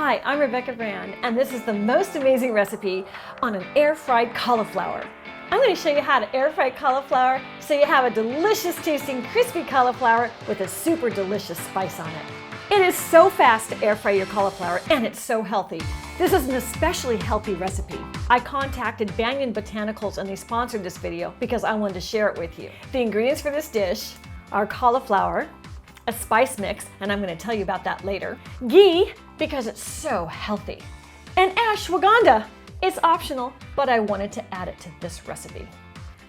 Hi, I'm Rebecca Brand, and this is the most amazing recipe on an air-fried cauliflower. I'm going to show you how to air-fry cauliflower so you have a delicious tasting crispy cauliflower with a super delicious spice on it. It is so fast to air-fry your cauliflower, and it's so healthy. This is an especially healthy recipe. I contacted Banyan Botanicals and they sponsored this video because I wanted to share it with you. The ingredients for this dish are cauliflower, a spice mix, and I'm going to tell you about that later, ghee, because it's so healthy, and ashwagandha. It's optional, but I wanted to add it to this recipe.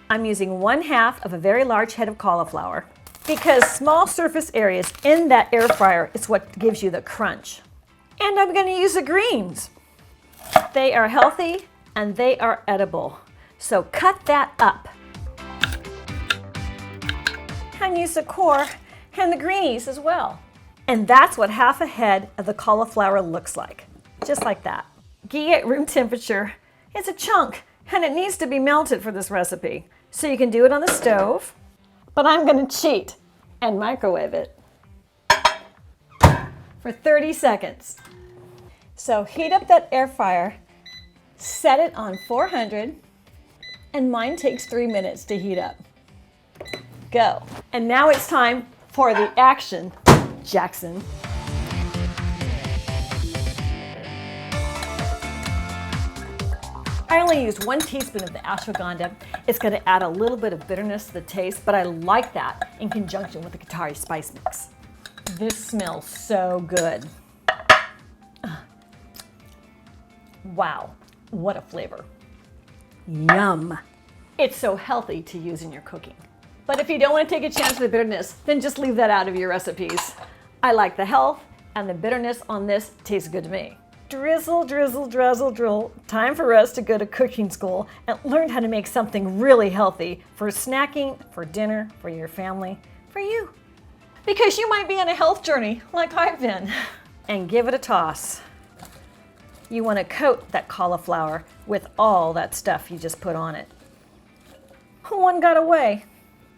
I'm using 1/2 of a very large head of cauliflower because small surface areas in that air fryer is what gives you the crunch. And I'm going to use the greens. They are healthy and they are edible, so cut that up. And use the core and the greenies as well. And that's what 1/2 head of the cauliflower looks like, just like that. Ghee at room temperature. It's a chunk and it needs to be melted for this recipe. So you can do it on the stove, but I'm going to cheat and microwave it for 30 seconds. So heat up that air fryer, set it on 400, and mine takes 3 minutes to heat up. Go. And now it's time for the action, Jackson. I only used 1 teaspoon of the ashwagandha. It's going to add a little bit of bitterness to the taste, but I like that in conjunction with the Kitchari Spice mix. This smells so good. Wow, what a flavor. Yum. It's so healthy to use in your cooking. But if you don't want to take a chance with the bitterness, then just leave that out of your recipes. I like the health, and the bitterness on this tastes good to me. Drizzle, drizzle, drizzle, drizzle. Time for us to go to cooking school and learn how to make something really healthy for snacking, for dinner, for your family, for you. Because you might be on a health journey like I've been. And give it a toss. You want to coat that cauliflower with all that stuff you just put on it. One got away.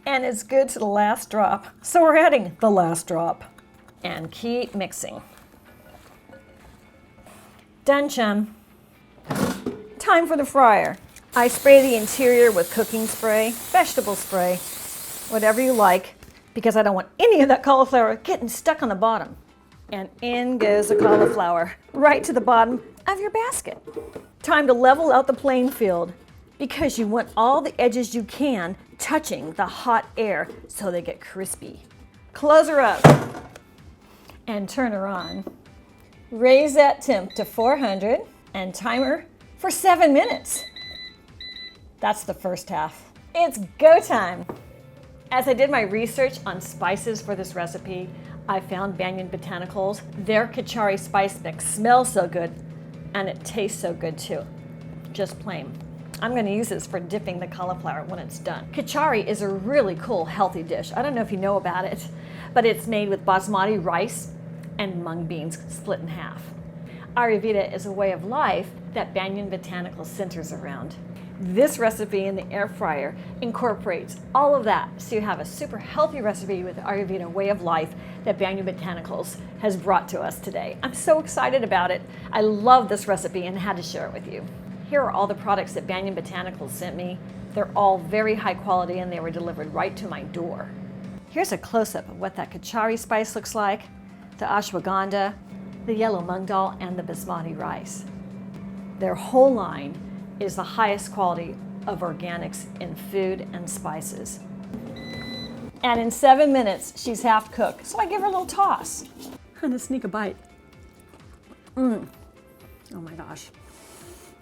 And it's good to the last drop. So we're adding the last drop. And keep mixing. Done, chum. Time for the fryer. I spray the interior with cooking spray, vegetable spray, whatever you like, because I don't want any of that cauliflower getting stuck on the bottom. And in goes the cauliflower, right to the bottom of your basket. Time to level out the playing field, because you want all the edges you can touching the hot air so they get crispy. Close her up and turn her on. Raise that temp to 400 and timer for 7 minutes. That's the first half. It's go time. As I did my research on spices for this recipe, I found Banyan Botanicals. Their Kitchari Spice mix smells so good and it tastes so good too. Just plain. I'm going to use this for dipping the cauliflower when it's done. Kitchari is a really cool, healthy dish. I don't know if you know about it, but it's made with basmati rice and mung beans split in half. Ayurveda is a way of life that Banyan Botanicals centers around. This recipe in the air fryer incorporates all of that, so you have a super healthy recipe with the Ayurveda way of life that Banyan Botanicals has brought to us today. I'm so excited about it. I love this recipe and had to share it with you. Here are all the products that Banyan Botanicals sent me. They're all very high quality and they were delivered right to my door. Here's a close-up of what that Kitchari Spice looks like, the ashwagandha, the yellow mung dal, and the basmati rice. Their whole line is the highest quality of organics in food and spices. And in 7 minutes, she's half cooked, so I give her a little toss and a sneak a bite. Oh my gosh.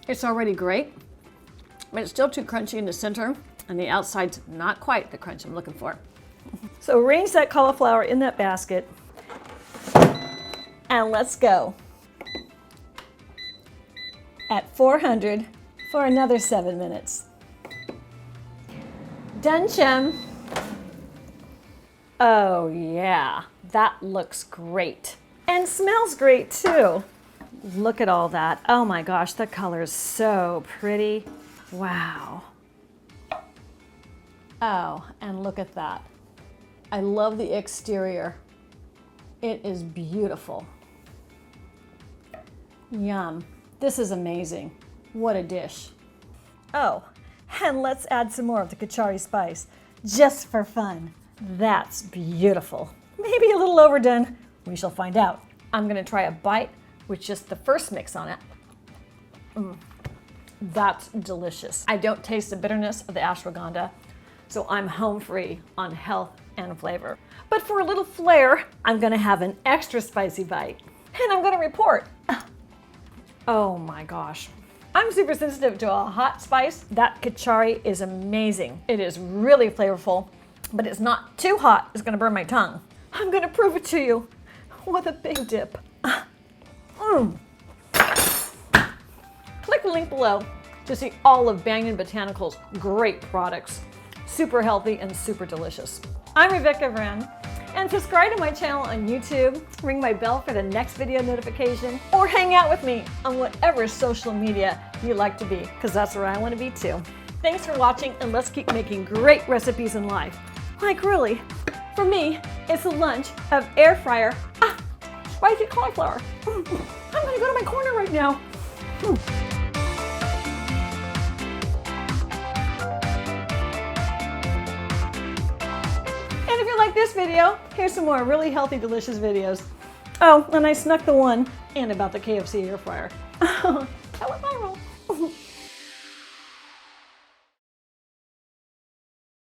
It's already great, but it's still too crunchy in the center, and the outside's not quite the crunch I'm looking for. So arrange that cauliflower in that basket, and let's go. At 400 for another 7 minutes. Done, chum. Oh yeah, that looks great. And smells great too. Look at all that. Oh my gosh, the color is so pretty. Wow. Oh, and look at that. I love the exterior. It is beautiful. Yum. This is amazing. What a dish. Oh, and let's add some more of the Kitchari Spice, just for fun. That's beautiful. Maybe a little overdone. We shall find out. I'm gonna try a bite with just the first mix on it. That's delicious. I don't taste the bitterness of the ashwagandha, so I'm home free on health and flavor. But for a little flair, I'm gonna have an extra spicy bite. And I'm gonna report. Oh my gosh. I'm super sensitive to a hot spice. That Kitchari is amazing. It is really flavorful, but it's not too hot. It's gonna burn my tongue. I'm gonna prove it to you with a big dip. Click the link below to see all of Banyan Botanicals' great products. Super healthy and super delicious. I'm Rebecca Wren, and subscribe to my channel on YouTube, ring my bell for the next video notification, or hang out with me on whatever social media you like to be, because that's where I want to be too. Thanks for watching, and let's keep making great recipes in life. Like really, for me, it's a lunch of air fryer, spicy cauliflower. I'm gonna go to my corner right now. And if you like this video, here's some more really healthy, delicious videos. Oh, and I snuck the one in about the KFC air fryer. That was viral.